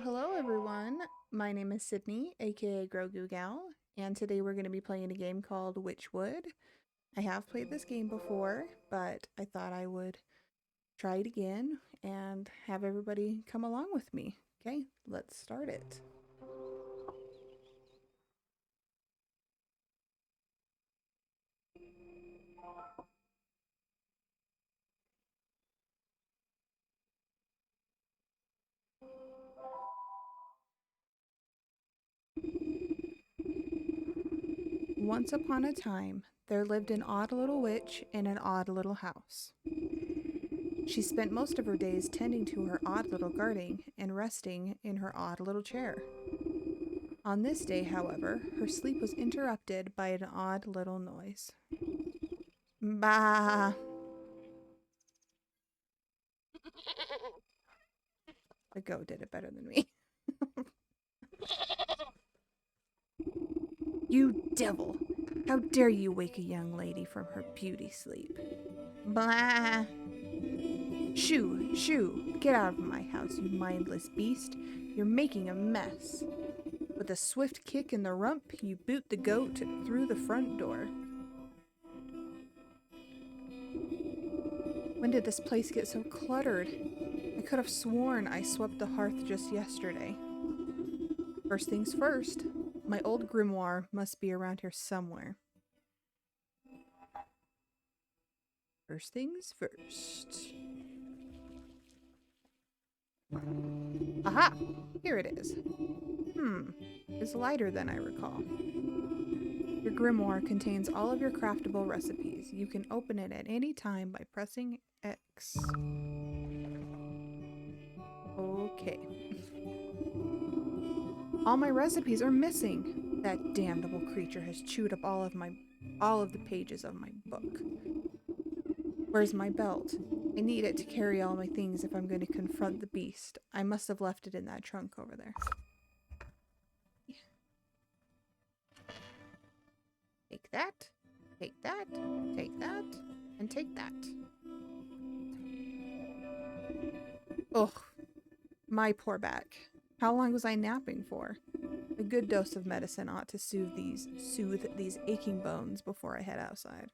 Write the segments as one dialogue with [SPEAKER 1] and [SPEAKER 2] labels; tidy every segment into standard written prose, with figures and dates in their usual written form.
[SPEAKER 1] Hello everyone. My name is Sydney, aka Grogu Gal, and today we're going to be playing a game called Wytchwood. I have played this game before, but I thought I would try it again and have everybody come along with me. Okay, let's start it. Once upon a time, there lived an odd little witch in an odd little house. She spent most of her days tending to her odd little garden and resting in her odd little chair. On this day, however, her sleep was interrupted by an odd little noise. Bah! The goat did it better than me. You devil! How dare you wake a young lady from her beauty sleep? Blah! Shoo! Shoo! Get out of my house, you mindless beast! You're making a mess! With a swift kick in the rump, you boot the goat through the front door. When did this place get so cluttered? I could have sworn I swept the hearth just yesterday. First things first, my old grimoire must be around here somewhere. First things first. Aha! Here it is. It's lighter than I recall. Your grimoire contains all of your craftable recipes. You can open it at any time by pressing X. Okay. All my recipes are missing. That damnable creature has chewed up all of the pages of my book. Where's my belt? I need it to carry all my things if I'm going to confront the beast. I must have left it in that trunk over there. Take that, take that, take that, and take that. Ugh, my poor back. How long was I napping for? A good dose of medicine ought to soothe these aching bones before I head outside.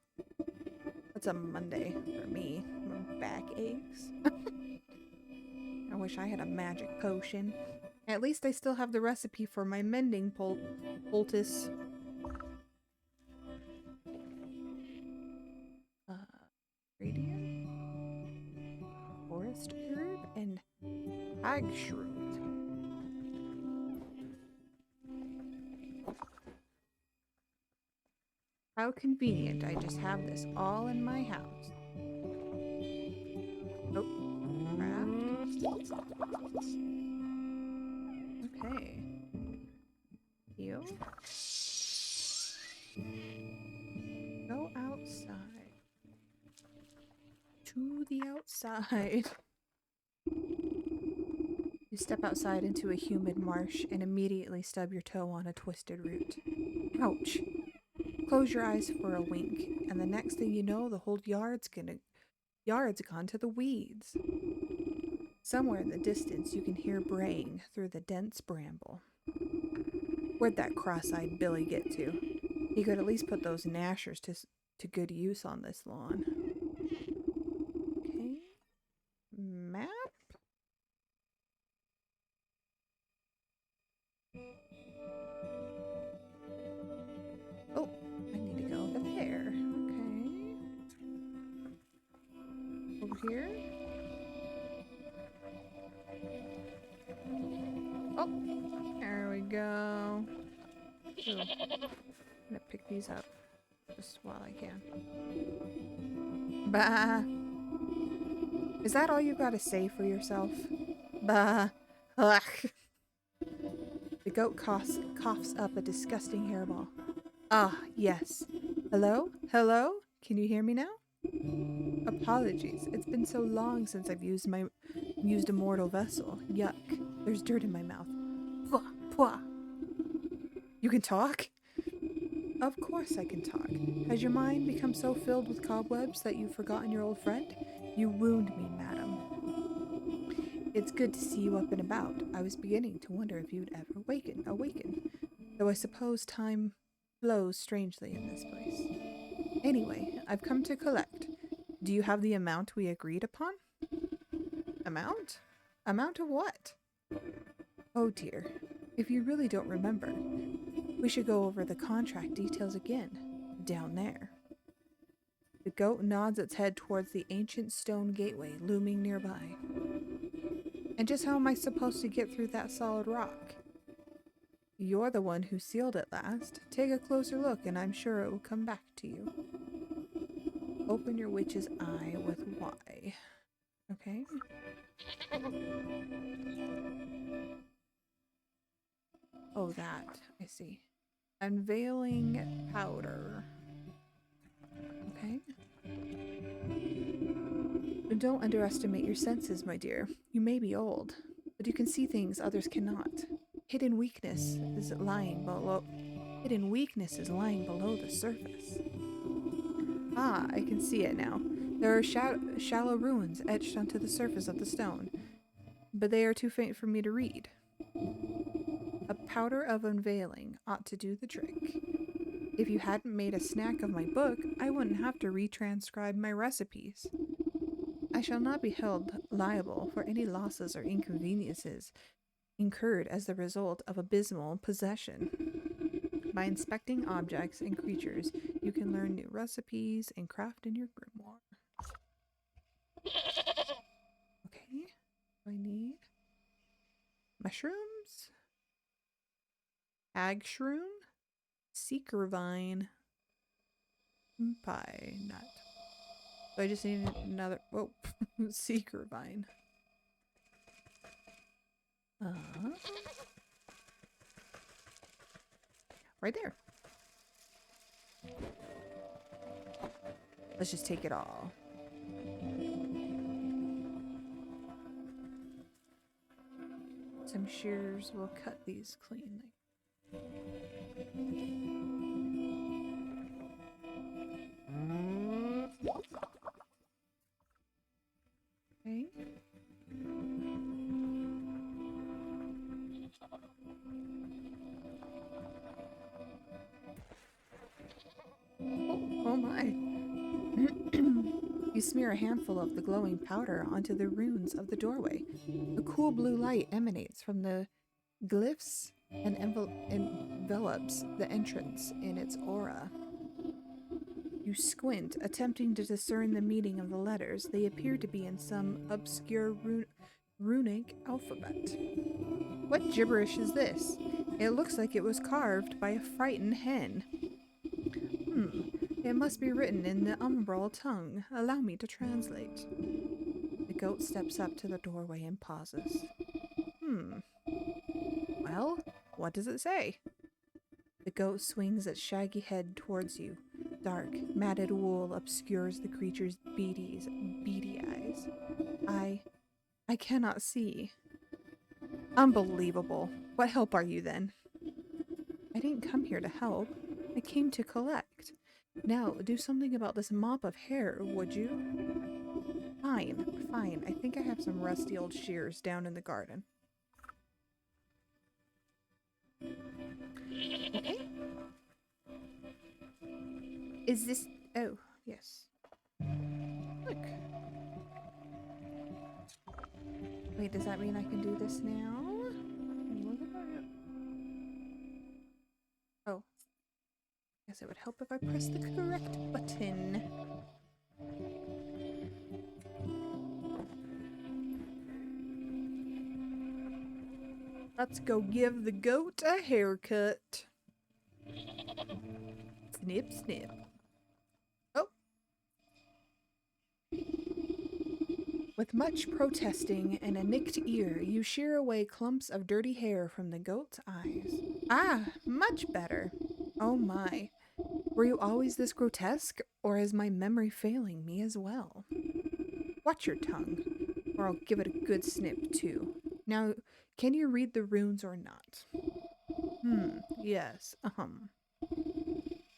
[SPEAKER 1] That's a Monday for me. My back aches. I wish I had a magic potion. At least I still have the recipe for my mending poultice. Radiant, forest herb, and hag shroot. How convenient, I just have this all in my house. Oh, craft. Okay. Heal. Go outside. To the outside. You step outside into a humid marsh and immediately stub your toe on a twisted root. Ouch! Close your eyes for a wink, and the next thing you know, the whole yard's gone to the weeds. Somewhere in the distance, you can hear braying through the dense bramble. Where'd that cross-eyed Billy get to? He could at least put those gnashers to good use on this lawn. Okay. Map? Oh, I need to go over there. Okay. Over here. Oh, there we go. Ooh. I'm gonna pick these up just while I can. Bah. Is that all you gotta say for yourself? Bah. Ugh. The goat coughs up a disgusting hairball. Ah, yes. Hello? Hello? Can you hear me now? Apologies. It's been so long since I've used a mortal vessel. Yuck. There's dirt in my mouth. Pwah, pwah. You can talk? Of course I can talk. Has your mind become so filled with cobwebs that you've forgotten your old friend? You wound me, madam. It's good to see you up and about. I was beginning to wonder if you'd ever awaken. Though I suppose time flows strangely in this place. Anyway, I've come to collect. Do you have the amount we agreed upon? Amount? Amount of what? Oh dear. If you really don't remember, we should go over the contract details again. Down there. The goat nods its head towards the ancient stone gateway looming nearby. And just how am I supposed to get through that solid rock? You're the one who sealed it last. Take a closer look and I'm sure it will come back to you. Open your witch's eye with Y. Okay. Oh, that. I see. Unveiling powder. Okay. Don't underestimate your senses, my dear. You may be old, but you can see things others cannot. Hidden weakness is lying below the surface. Ah, I can see it now. There are shallow ruins etched onto the surface of the stone, but they are too faint for me to read. A powder of unveiling ought to do the trick. If you hadn't made a snack of my book, I wouldn't have to retranscribe my recipes. I shall not be held liable for any losses or inconveniences incurred as the result of abysmal possession. By inspecting objects and creatures, you can learn new recipes and craft in your grimoire. Okay, I need mushrooms, hag shroom, seeker vine, pie nut. So I just need another, oh, seeker vine. Right there. Let's just take it all. Some shears will cut these cleanly. Okay. Oh my. You smear a handful of the glowing powder onto the runes of the doorway. A cool blue light emanates from the glyphs and envelops the entrance in its aura. You squint, attempting to discern the meaning of the letters. They appear to be in some obscure runic alphabet. What gibberish is this? It looks like it was carved by a frightened hen. It must be written in the umbral tongue. Allow me to translate. The goat steps up to the doorway and pauses. Well, what does it say? The goat swings its shaggy head towards you. Dark, matted wool obscures the creature's beady eyes. I cannot see. Unbelievable. What help are you then? I didn't come here to help. I came to collect. Now, do something about this mop of hair, would you? Fine, fine. I think I have some rusty old shears down in the garden. Okay. Is this... Oh, yes. Look. Wait, does that mean I can do this now? Oh. Guess it would help if I press the correct button. Let's go give the goat a haircut. Snip, snip. Oh. With much protesting and a nicked ear, you shear away clumps of dirty hair from the goat's eyes. Ah, much better. Oh my. Were you always this grotesque, or is my memory failing me as well? Watch your tongue, or I'll give it a good snip too. Now, can you read the runes or not? Yes,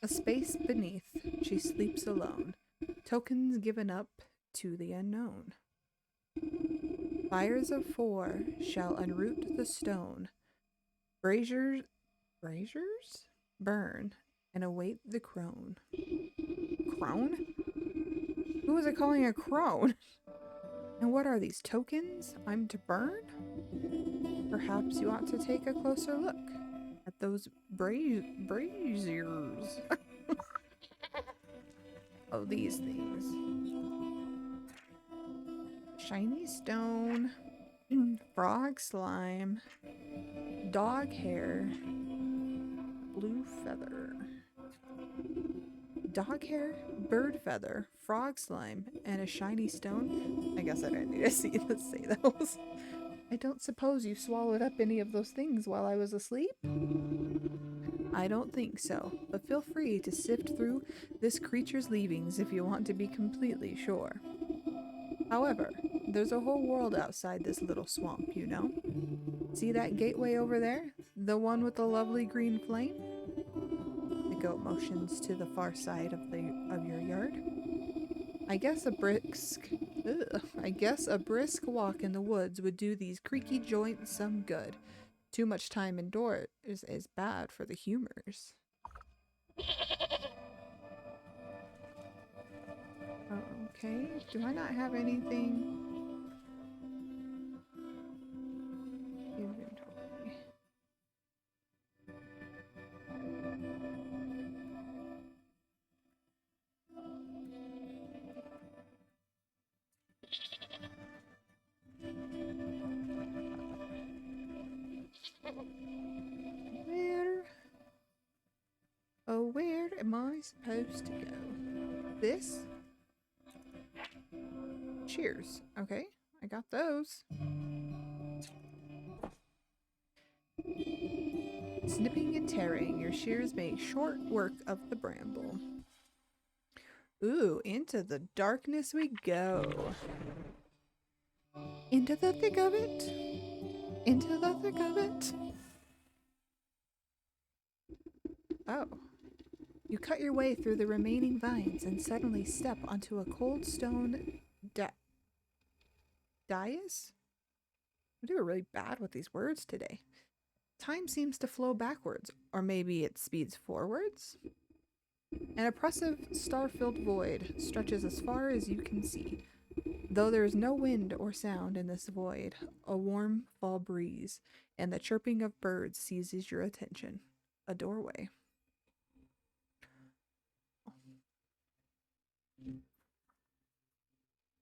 [SPEAKER 1] A space beneath, she sleeps alone. Tokens given up to the unknown. Fires of 4 shall unroot the stone. Braziers burn and await the crone. Crone? Who is it calling a crone? And what are these tokens I'm to burn? Perhaps you ought to take a closer look at those braziers. Oh, these things. Shiny stone, frog slime, dog hair, blue feather. Dog hair, bird feather, frog slime, and a shiny stone. I guess I didn't need to see those. I don't suppose you swallowed up any of those things while I was asleep? I don't think so, but feel free to sift through this creature's leavings if you want to be completely sure. However, there's a whole world outside this little swamp, you know? See that gateway over there? The one with the lovely green flame? The goat motions to the far side of your yard. I guess a brisk walk in the woods would do these creaky joints some good. Too much time indoors is bad for the humors. Okay, do I not have anything? Inventory. Where am I supposed to go? This? Shears. Okay, I got those. Snipping and tearing, your shears make short work of the bramble. Ooh, into the darkness we go. Into the thick of it. Into the thick of it. Oh. You cut your way through the remaining vines and suddenly step onto a cold stone dais? I'm doing really bad with these words today. Time seems to flow backwards, or maybe it speeds forwards. An oppressive, star-filled void stretches as far as you can see. Though there is no wind or sound in this void, a warm fall breeze and the chirping of birds seizes your attention. A doorway.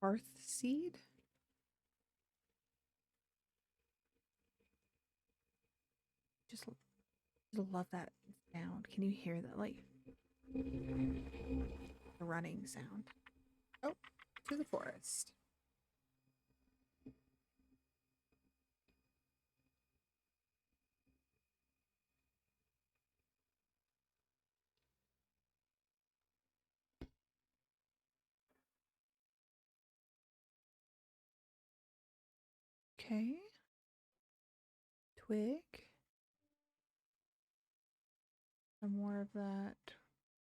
[SPEAKER 1] Hearth seed? Just love that sound. Can you hear that? Like, the running sound. Oh, to the forest. Okay. Twig. Some more of that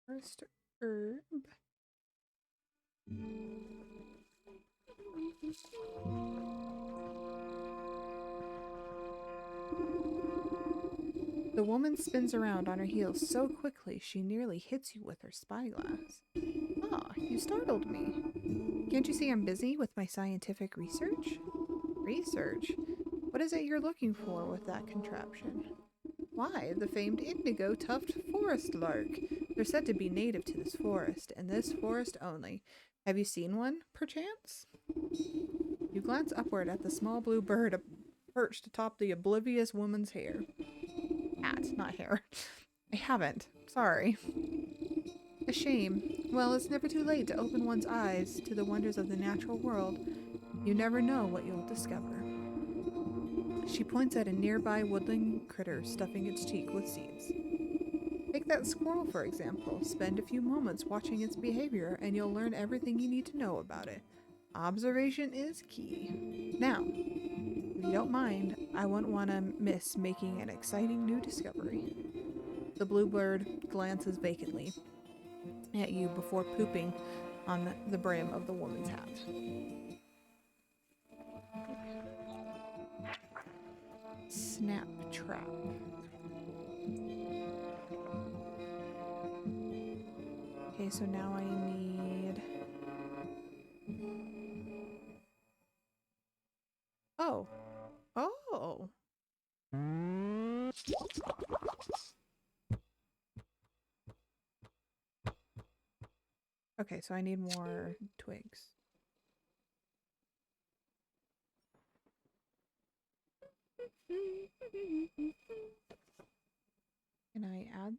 [SPEAKER 1] first herb. The woman spins around on her heels so quickly she nearly hits you with her spyglass. Ah, you startled me. Can't you see I'm busy with my scientific research? Research? What is it you're looking for with that contraption? Why, the famed indigo-tufted forest lark. They're said to be native to this forest, and this forest only. Have you seen one, perchance? You glance upward at the small blue bird perched atop the oblivious woman's hair. Hat, not hair. I haven't. Sorry. A shame. Well, it's never too late to open one's eyes to the wonders of the natural world. You never know what you'll discover. She points at a nearby woodland critter stuffing its cheek with seeds. Take that squirrel, for example. Spend a few moments watching its behavior, and you'll learn everything you need to know about it. Observation is key. Now, if you don't mind, I wouldn't want to miss making an exciting new discovery. The bluebird glances vacantly at you before pooping on the brim of the woman's hat. Snap trap. Okay, so now I need... Oh. Oh. Okay, so I need more twigs. Can I add?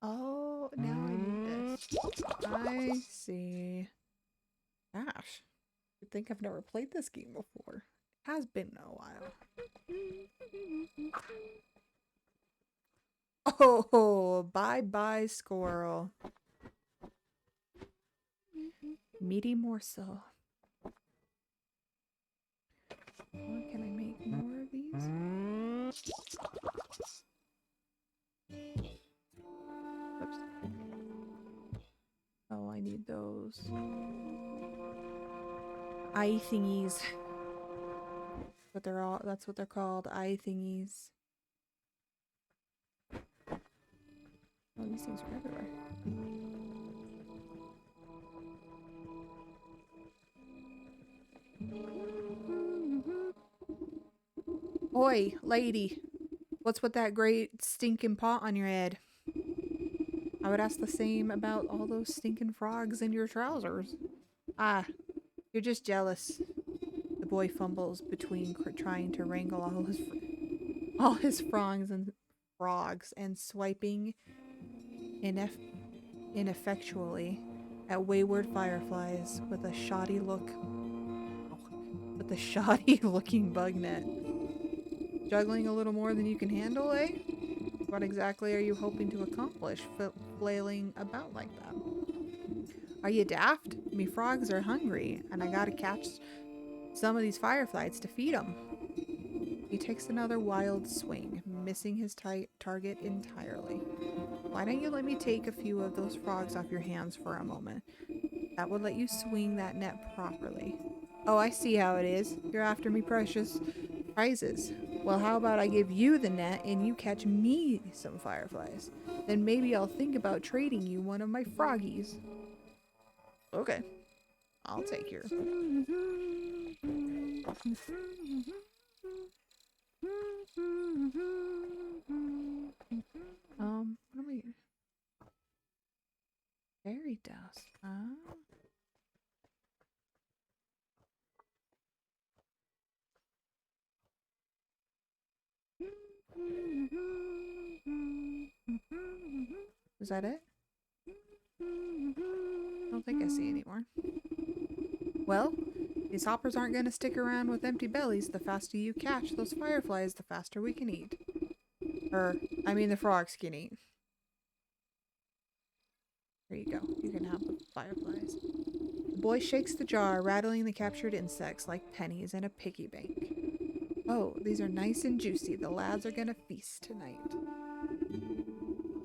[SPEAKER 1] Oh, now I need this. I see. Gosh, I think I've never played this game before. It has been a while. Oh, bye-bye, squirrel. Meaty morsel. Oh, can I make more of these? Oops. Oh, I need those. Eye thingies. But they're all, that's what they're called, eye thingies. Oh, these things are everywhere. Oi, lady. What's with that great stinking pot on your head? I would ask the same about all those stinking frogs in your trousers. Ah, you're just jealous. The boy fumbles between trying to wrangle all his frogs and swiping ineffectually at wayward fireflies with a shoddy looking bug net. Juggling a little more than you can handle, eh? What exactly are you hoping to accomplish, flailing about like that? Are you daft? Me frogs are hungry, and I gotta catch some of these fireflies to feed them. He takes another wild swing, missing his target entirely. Why don't you let me take a few of those frogs off your hands for a moment? That would let you swing that net properly. Oh, I see how it is. You're after me precious prizes. Well, how about I give you the net and you catch me some fireflies? Then maybe I'll think about trading you one of my froggies. Okay. I'll take your... what am I... Fairy dust, huh? Is that it? I don't think I see any more. Well, these hoppers aren't going to stick around with empty bellies. The faster you catch those fireflies, the faster we can eat. I mean the frogs can eat. There you go. You can have the fireflies. The boy shakes the jar, rattling the captured insects like pennies in a piggy bank. Oh, these are nice and juicy. The lads are gonna feast tonight.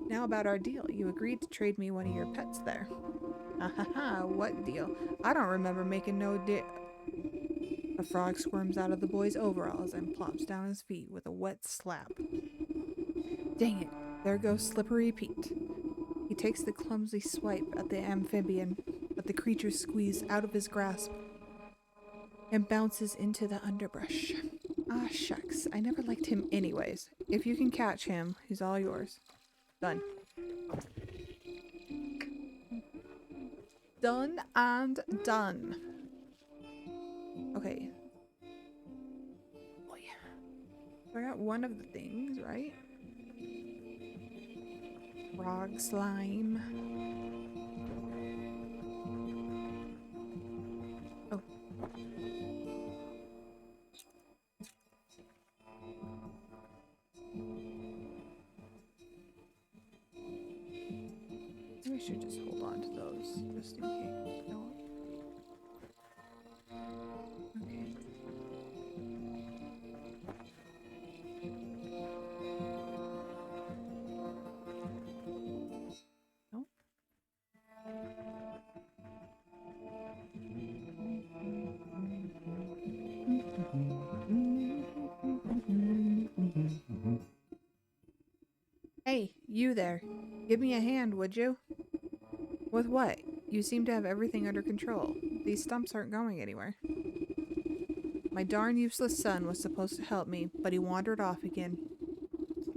[SPEAKER 1] Now about our deal. You agreed to trade me one of your pets there. Ha ha ha, what deal? I don't remember making no deal. A frog squirms out of the boy's overalls and plops down his feet with a wet slap. Dang it, there goes Slippery Pete. He takes the clumsy swipe at the amphibian, but the creature squeezes out of his grasp and bounces into the underbrush. Ah, shucks, I never liked him anyways. If you can catch him, he's all yours. Done. Done and done. Okay. Oh yeah. I got one of the things, right? Frog slime. Oh. Maybe I should just hold on to those just in case. No. Okay. You there. Give me a hand, would you? With what? You seem to have everything under control. These stumps aren't going anywhere. My darn useless son was supposed to help me, but he wandered off again.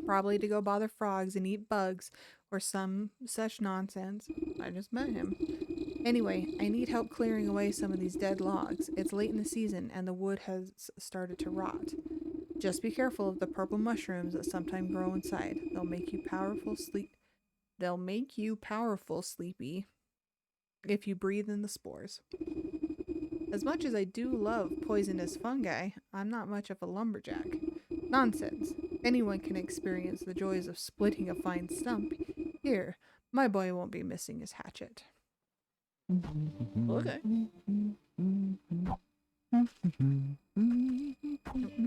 [SPEAKER 1] Probably to go bother frogs and eat bugs, or some such nonsense. I just met him. Anyway, I need help clearing away some of these dead logs. It's late in the season, and the wood has started to rot. Just be careful of the purple mushrooms that sometimes grow inside. They'll make you powerful sleepy if you breathe in the spores. As much as I do love poisonous fungi, I'm not much of a lumberjack. Nonsense. Anyone can experience the joys of splitting a fine stump. Here, my boy won't be missing his hatchet. Okay.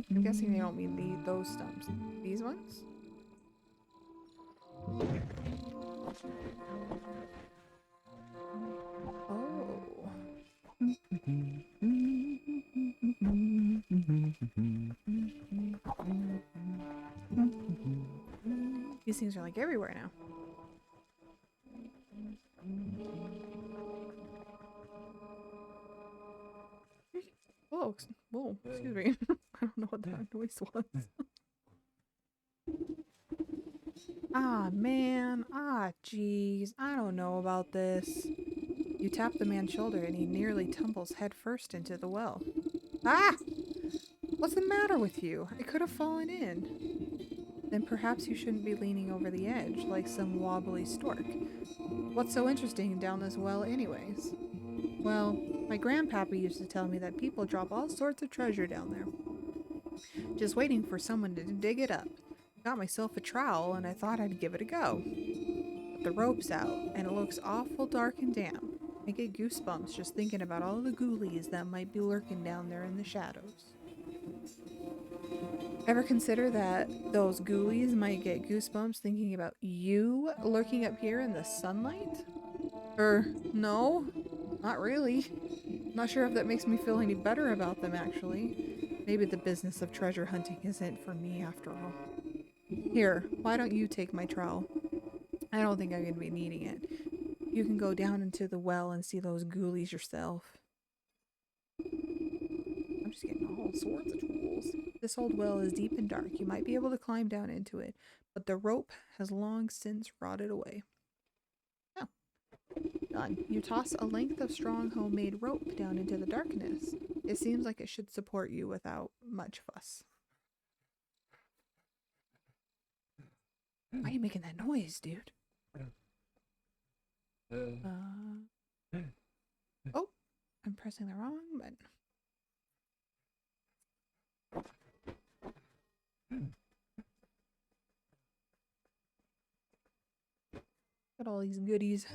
[SPEAKER 1] I'm guessing they don't mean those stumps. These ones? Oh. These things are like everywhere now. Whoa, whoa, excuse me. I don't know what that noise was. Ah, man. Ah, jeez. I don't know about this. You tap the man's shoulder and he nearly tumbles headfirst into the well. Ah! What's the matter with you? I could have fallen in. Then perhaps you shouldn't be leaning over the edge like some wobbly stork. What's so interesting down this well anyways? Well, my grandpappy used to tell me that people drop all sorts of treasure down there, just waiting for someone to dig it up. Got myself a trowel and I thought I'd give it a go. But the rope's out and it looks awful dark and damp. I get goosebumps just thinking about all the ghoulies that might be lurking down there in the shadows. Ever consider that those ghoulies might get goosebumps thinking about you lurking up here in the sunlight? No, not really. Not sure if that makes me feel any better about them, actually. Maybe the business of treasure hunting isn't for me after all. Here, why don't you take my trowel? I don't think I'm going to be needing it. You can go down into the well and see those ghoulies yourself. I'm just getting all sorts of tools. This old well is deep and dark. You might be able to climb down into it, but the rope has long since rotted away. Oh, done. You toss a length of strong homemade rope down into the darkness. It seems like it should support you without much fuss. Why are you making that noise, dude? Oh, I'm pressing the wrong button. Got all these goodies.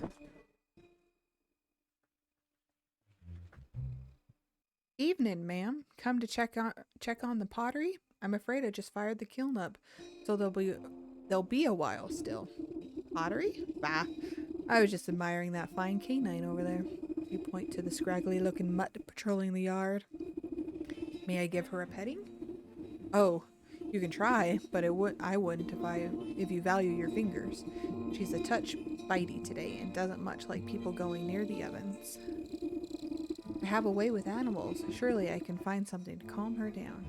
[SPEAKER 1] Evening, ma'am. Come to check on the pottery? I'm afraid I just fired the kiln up, so there'll be a while still. Pottery? Bah. I was just admiring that fine canine over there. You point to the scraggly-looking mutt patrolling the yard. May I give her a petting? Oh, you can try, but I wouldn't if you value your fingers. She's a touch bitey today and doesn't much like people going near the ovens. I have a way with animals. Surely I can find something to calm her down.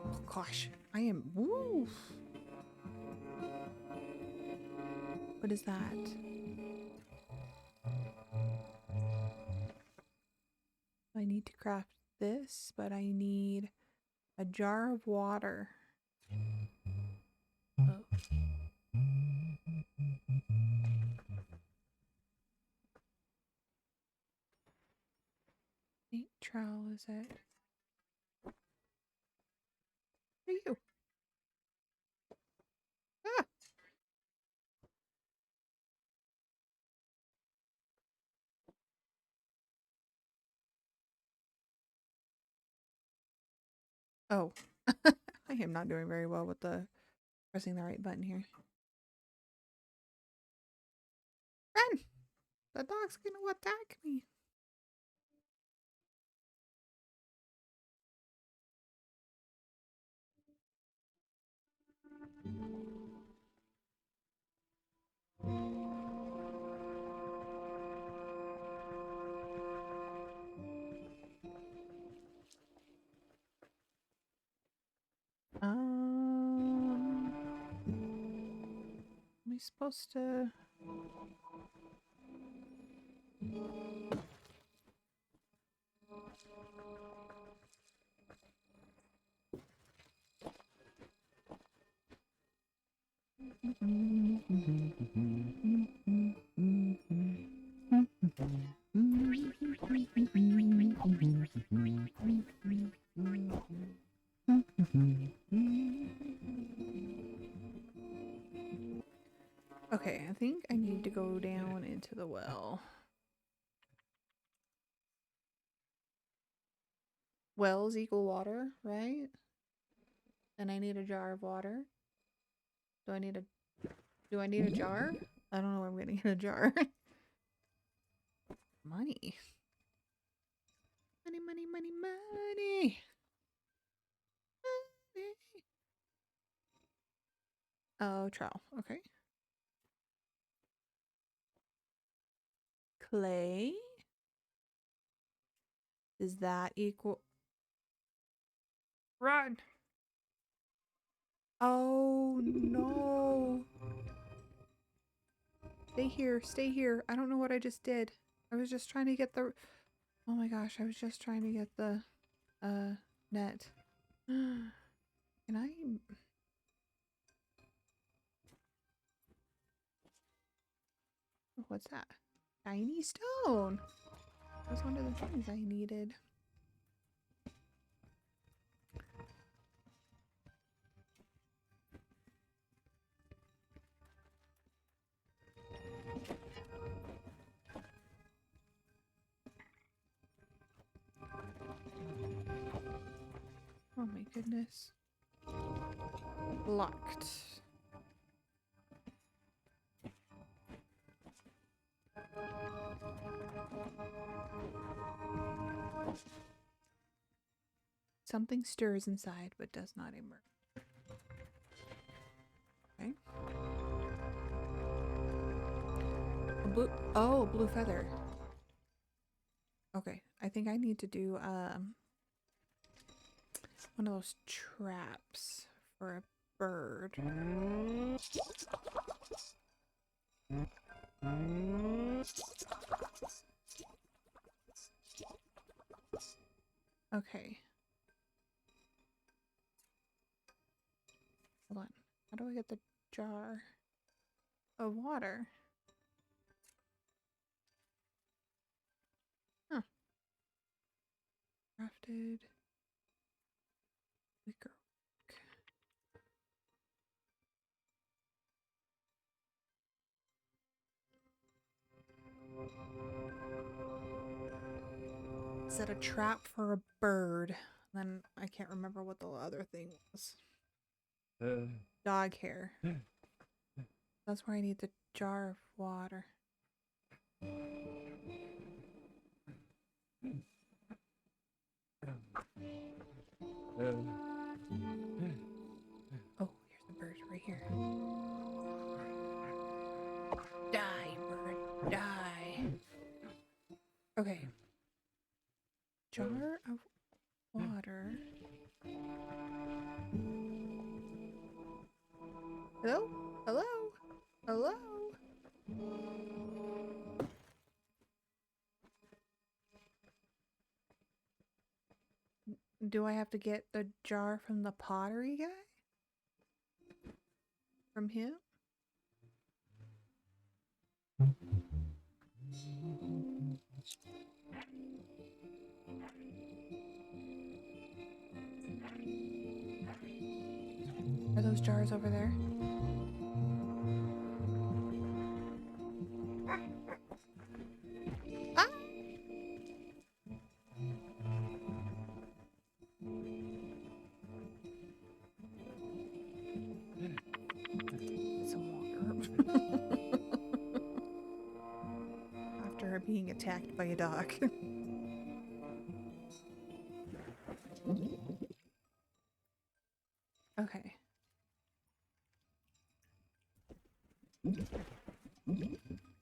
[SPEAKER 1] Oh gosh, I am. Woo. What is that? I need to craft this, but I need a jar of water. Oh. Neat trowel is it? Who are you? Ah! Oh. I am not doing very well with the pressing the right button here. Run! The dog's gonna attack me. Am I supposed to? Okay, I think I need to go down into the well. Wells equal water, right? Then I need a jar of water. Do I need a jar? I don't know where I'm gonna get a jar. Money. Money, money, money, money. Money. Oh, trowel. Okay. Clay. Does that equal? Run. Oh no. Stay here. Stay here. I don't know what I just did. I was just trying to get the... Oh my gosh, I was just trying to get the net. Can I... What's that? Shiny stone. That was one of the things I needed. Oh my goodness. Locked. Something stirs inside but does not emerge. Okay. A blue... Oh, a blue feather. Okay, I think I need to do one of those traps for a bird. Okay. Hold on. How do I get the jar of water? Huh. Crafted. Wicker. Set a trap for a bird. Then I can't remember what the other thing was. Dog hair. That's where I need the jar of water. Oh, here's the bird right here. Die, bird, die. Okay. Jar of water. Hello? Hello? Hello? Do I have to get the jar from the pottery guy? From him? Are those jars over there? Ah! being attacked by a dog. Okay.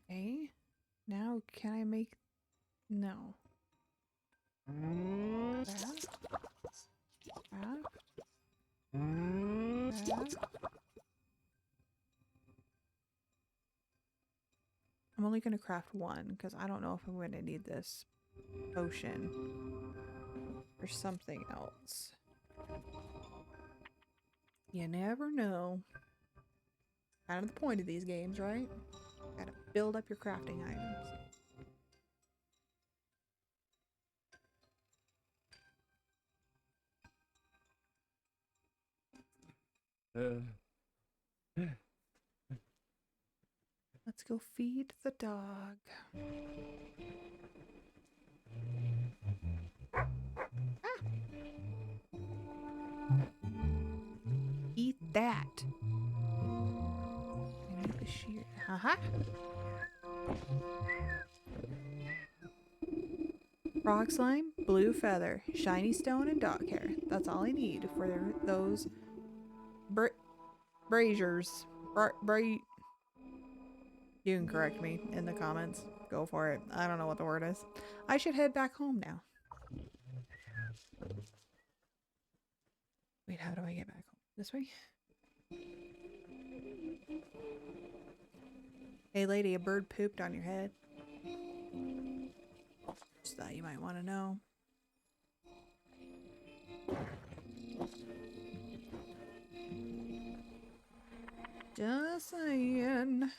[SPEAKER 1] Okay. Now can I make... No. That. That. That. I'm only going to craft one because I don't know if I'm going to need this potion or something else. You never know. Kind of the point of these games, right? Gotta build up your crafting items. Let's go feed the dog. Ah. Eat that. I need the shear. Haha. Frog slime, blue feather, shiny stone, and dog hair. That's all I need for those braziers. You can correct me in the comments. Go for it. I don't know what the word is. I should head back home now. Wait, how do I get back home? This way? Hey lady, a bird pooped on your head. Just thought you might want to know. Just saying.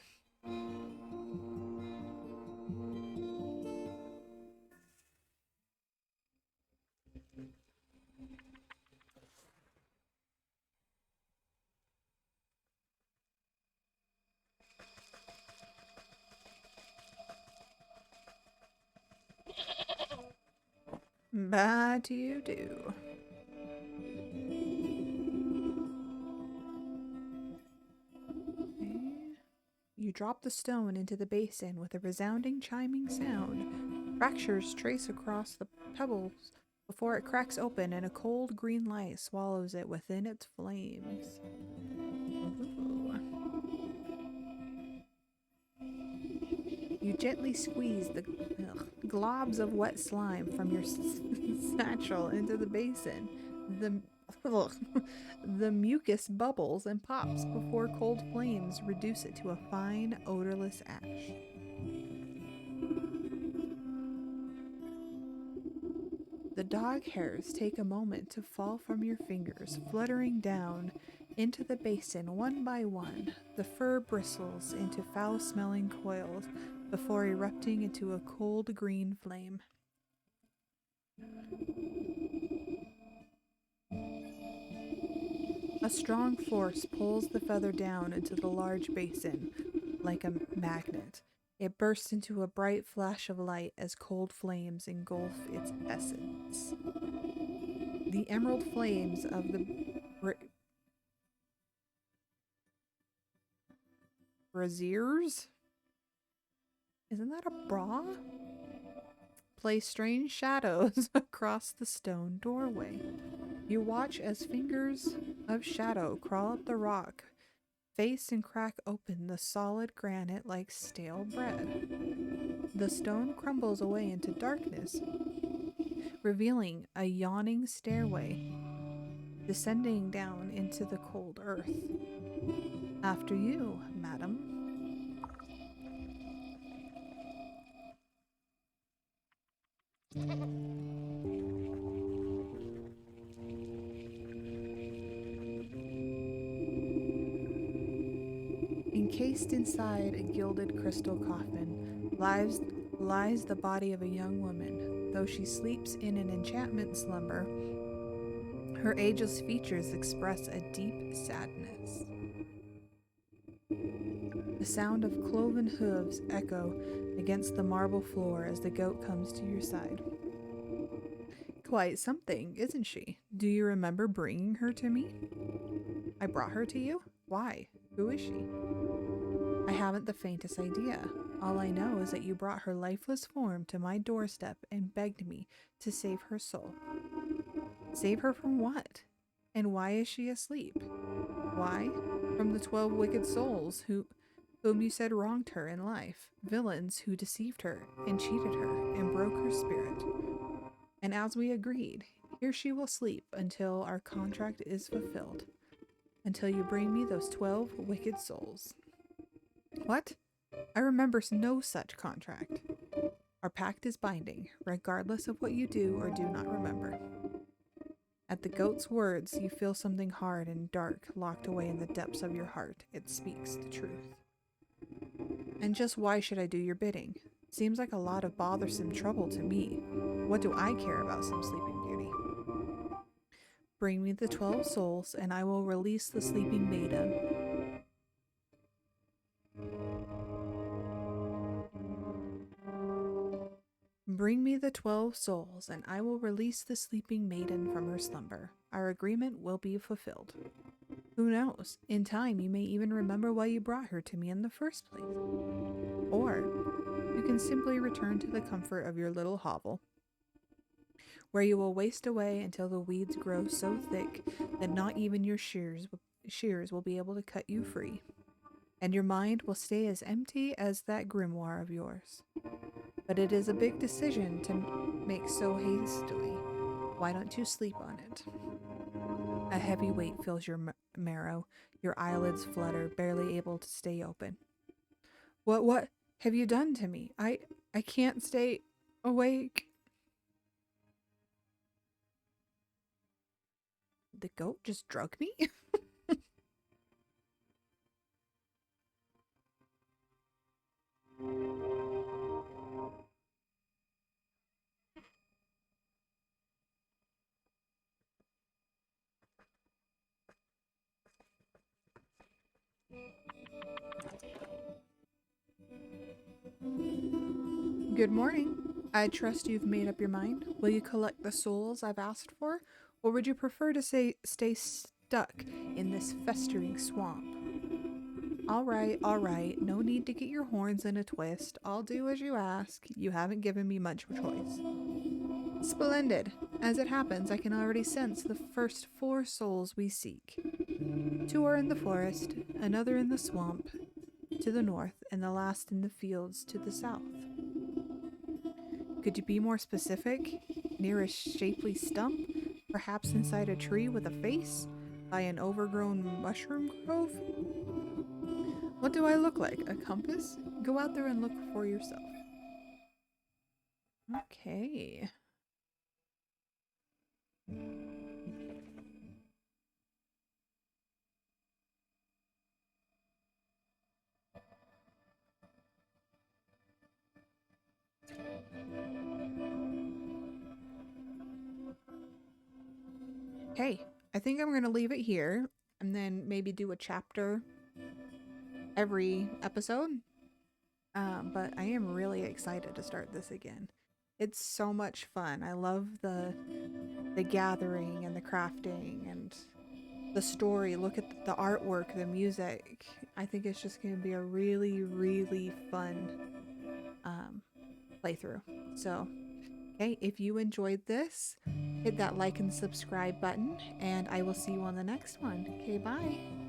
[SPEAKER 1] Bye to you too. Okay. You drop the stone into the basin with a resounding chiming sound. Fractures trace across the pebbles before it cracks open and a cold green light swallows it within its flames. Ooh. You gently squeeze the globs of wet slime from your satchel into the basin. The mucus bubbles and pops before cold flames reduce it to a fine, odorless ash. The dog hairs take a moment to fall from your fingers, fluttering down into the basin one by one. The fur bristles into foul-smelling coils before erupting into a cold green flame. A strong force pulls the feather down into the large basin like a magnet. It bursts into a bright flash of light as cold flames engulf its essence. The emerald flames of the braziers? Isn't that a bra? Play strange shadows across the stone doorway. You watch as fingers of shadow crawl up the rock, face and crack open the solid granite like stale bread. The stone crumbles away into darkness, revealing a yawning stairway descending down into the cold earth. After you, madam. Encased inside a gilded crystal coffin lies the body of a young woman. Though she sleeps in an enchantment slumber, her ageless features express a deep sadness. The sound of cloven hooves echo against the marble floor as the goat comes to your side. Quite something, isn't she? Do you remember bringing her to me? I brought her to you? Why? Who is she? I haven't the faintest idea. All I know is that you brought her lifeless form to my doorstep and begged me to save her soul. Save her from what? And why is she asleep? Why? From the 12 wicked souls whom you said wronged her in life, villains who deceived her and cheated her and broke her spirit. And as we agreed, here she will sleep until our contract is fulfilled, until you bring me those 12 wicked souls. What? I remember no such contract. Our pact is binding, regardless of what you do or do not remember. At the goat's words, you feel something hard and dark locked away in the depths of your heart. It speaks the truth. And just why should I do your bidding? Seems like a lot of bothersome trouble to me. What do I care about some sleeping beauty? Bring me the 12 souls, and I will release the sleeping maiden. Bring me the 12 souls, and I will release the sleeping maiden from her slumber. Our agreement will be fulfilled. Who knows? In time, you may even remember why you brought her to me in the first place. Or you can simply return to the comfort of your little hovel, where you will waste away until the weeds grow so thick that not even your shears will be able to cut you free, and your mind will stay as empty as that grimoire of yours. But it is a big decision to make so hastily. Why don't you sleep on it? A heavy weight fills your marrow. Your eyelids flutter, barely able to stay open. What have you done to me? I can't stay awake. The goat just drug me? Good morning. I trust you've made up your mind. Will you collect the souls I've asked for, or would you prefer to stay stuck in this festering swamp? All right. No need to get your horns in a twist. I'll do as you ask. You haven't given me much choice. Splendid. As it happens, I can already sense the first 4 souls we seek. 2 are in the forest, another in the swamp to the north, and the last in the fields to the south. Could you be more specific? Near a shapely stump? Perhaps inside a tree with a face? By an overgrown mushroom grove? What do I look like? A compass? Go out there and look for yourself. Okay. Hey, I think I'm going to leave it here and then maybe do a chapter every episode. But I am really excited to start this again. It's so much fun. I love the gathering and the crafting and the story. Look at the artwork, the music. I think it's just going to be a really, really fun playthrough. So, okay, if you enjoyed this, hit that like and subscribe button, and I will see you on the next one. Okay, bye.